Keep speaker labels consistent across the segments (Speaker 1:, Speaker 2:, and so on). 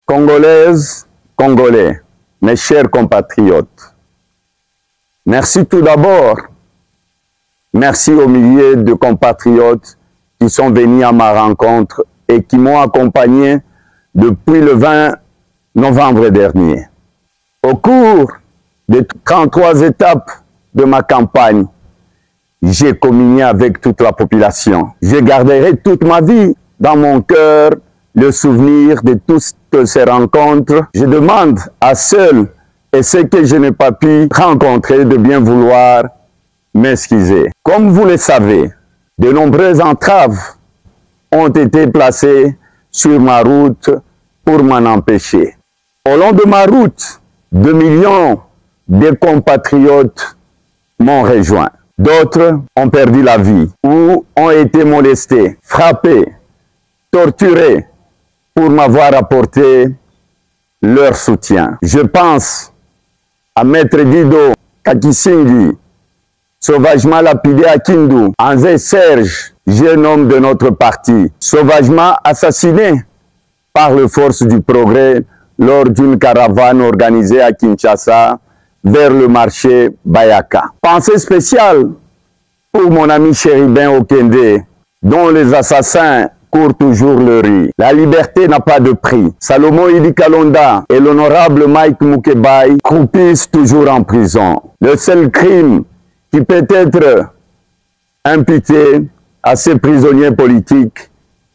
Speaker 1: Congolaises, Congolais, mes chers compatriotes, merci tout d'abord. Merci aux milliers de compatriotes qui sont venus à ma rencontre et qui m'ont accompagné depuis le 20 novembre dernier. Au cours des 33 étapes de ma campagne, j'ai communié avec toute la population. Je garderai toute ma vie dans mon cœur le souvenir de toutes ces rencontres. Je demande à ceux et ceux que je n'ai pas pu rencontrer de bien vouloir m'excuser. Comme vous le savez, de nombreuses entraves ont été placées sur ma route pour m'en empêcher. Au long de ma route, 2 millions de compatriotes m'ont rejoint. D'autres ont perdu la vie ou ont été molestés, frappés, torturés pour m'avoir apporté leur soutien. Je pense à Maître Dido Kakisingi, sauvagement lapidé à Kindu, Anzé Serge, jeune homme de notre parti, sauvagement assassiné par les forces du progrès lors d'une caravane organisée à Kinshasa vers le marché Bayaka. Pensée spéciale pour mon ami Chéribin Okende, dont les assassins courent toujours le riz. La liberté n'a pas de prix. Salomon Idi Kalonda et l'honorable Mike Mukebai croupissent toujours en prison. Le seul crime qui peut être imputé à ces prisonniers politiques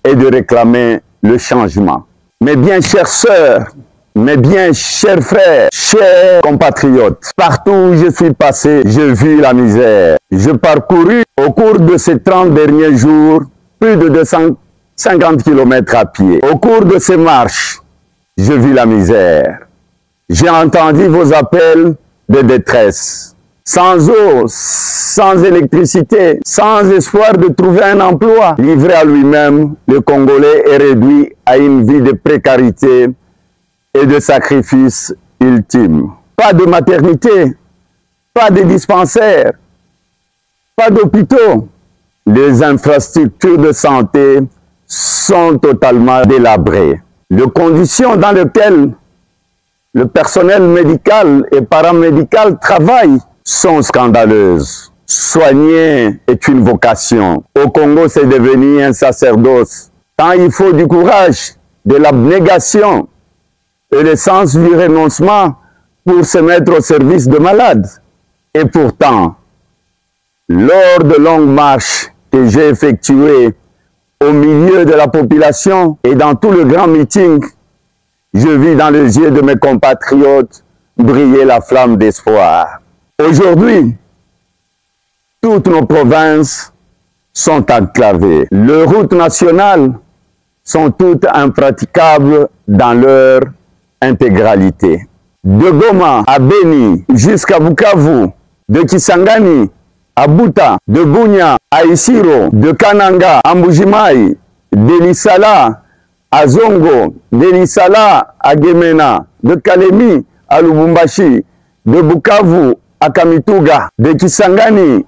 Speaker 1: est de réclamer le changement. Mes bien chères sœurs, mes bien chers frères, chers compatriotes, partout où je suis passé, j'ai vu la misère. J'ai parcouru au cours de ces 30 derniers jours plus de 250 km à pied. Au cours de ces marches, j'ai vu la misère. J'ai entendu vos appels de détresse. Sans eau, sans électricité, sans espoir de trouver un emploi, livré à lui-même, le Congolais est réduit à une vie de précarité et de sacrifice ultime. Pas de maternité, pas de dispensaires, pas d'hôpitaux. Les infrastructures de santé sont totalement délabrées. Les conditions dans lesquelles le personnel médical et paramédical travaillent sont scandaleuses. Soigner est une vocation. Au Congo, c'est devenu un sacerdoce. Tant il faut du courage, de l'abnégation et le sens du renoncement pour se mettre au service de malades. Et pourtant, lors de longues marches que j'ai effectuées au milieu de la population et dans tout le grand meeting, je vis dans les yeux de mes compatriotes briller la flamme d'espoir. Aujourd'hui, toutes nos provinces sont enclavées. Les routes nationales sont toutes impraticables dans leur intégralité. De Goma à Beni jusqu'à Bukavu, de Kisangani à Buta, de Bunia à Isiro, de Kananga à Mbujimai, de Lisala à Zongo, de Lisala à Gemena, de Kalemi à Lubumbashi, de Bukavu à Kamituga, de Kisangani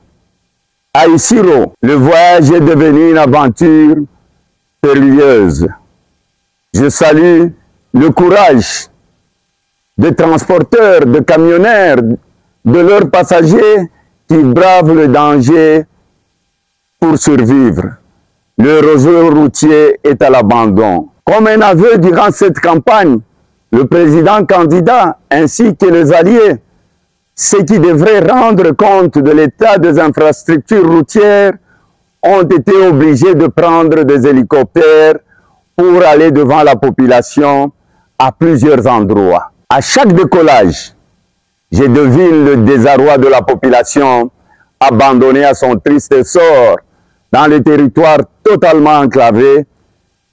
Speaker 1: à Isiro. Le voyage est devenu une aventure périlleuse. Je salue le courage des transporteurs, de camionneurs, de leurs passagers qui bravent le danger pour survivre. Le réseau routier est à l'abandon. Comme un aveu durant cette campagne, le président candidat ainsi que les alliés, ceux qui devraient rendre compte de l'état des infrastructures routières, ont été obligés de prendre des hélicoptères pour aller devant la population à plusieurs endroits. À chaque décollage, je devine le désarroi de la population abandonnée à son triste sort dans les territoires totalement enclavés,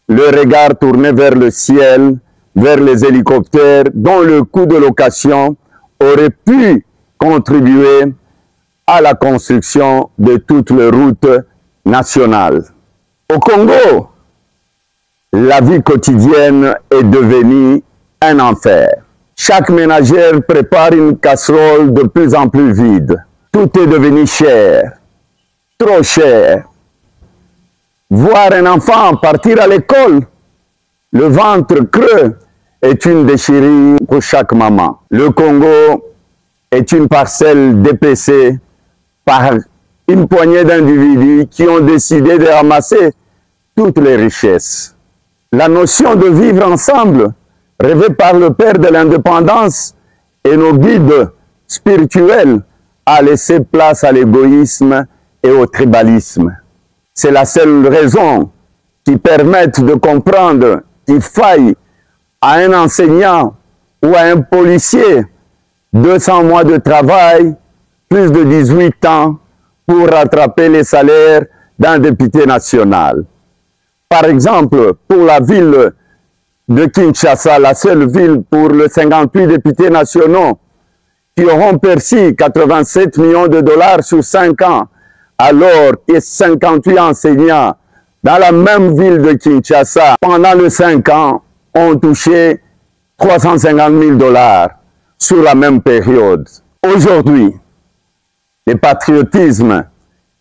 Speaker 1: le regard tourné vers le ciel, vers les hélicoptères dont le coût de location aurait pu contribuer à la construction de toutes les routes nationales. Au Congo, la vie quotidienne est devenue un enfer. Chaque ménagère prépare une casserole de plus en plus vide. Tout est devenu cher, trop cher. Voir un enfant partir à l'école, le ventre creux est une déchirure pour chaque maman. Le Congo est une parcelle dépecée par une poignée d'individus qui ont décidé de ramasser toutes les richesses. La notion de vivre ensemble, rêvée par le père de l'indépendance et nos guides spirituels, a laissé place à l'égoïsme et au tribalisme. C'est la seule raison qui permette de comprendre qu'il faille à un enseignant ou à un policier 200 mois de travail, plus de 18 ans pour rattraper les salaires d'un député national. Par exemple, pour la ville de Kinshasa, la seule ville pour les 58 députés nationaux qui auront perçu 87 millions de dollars sur 5 ans, alors que 58 enseignants dans la même ville de Kinshasa, pendant les 5 ans, ont touché 350 000 dollars sur la même période. Aujourd'hui, le patriotisme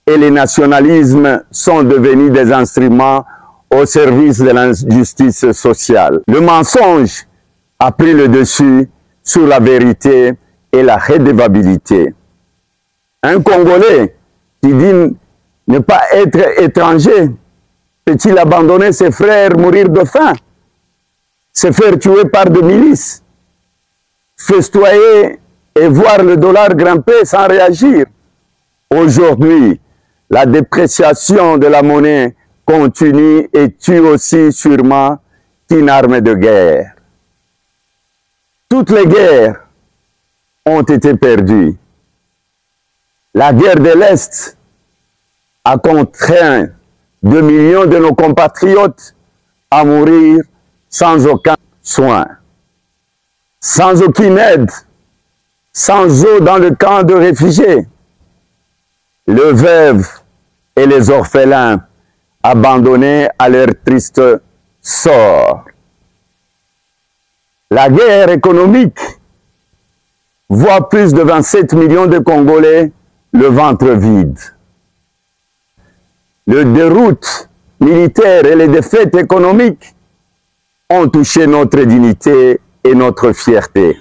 Speaker 1: et le nationalisme sont devenus des instruments au service de l'injustice sociale. Le mensonge a pris le dessus sur la vérité et la redevabilité. Un Congolais qui dit ne pas être étranger, peut-il abandonner ses frères, mourir de faim, se faire tuer par des milices, festoyer et voir le dollar grimper sans réagir? Aujourd'hui, la dépréciation de la monnaie continue et tue aussi sûrement qu'une arme de guerre. Toutes les guerres ont été perdues. La guerre de l'Est a contraint 2 millions de nos compatriotes à mourir sans aucun soin, sans aucune aide, sans eau dans le camp de réfugiés. Les veuves et les orphelins abandonnés à leur triste sort. La guerre économique voit plus de 27 millions de Congolais le ventre vide. Le déroute militaire et les défaites économiques ont touché notre dignité et notre fierté.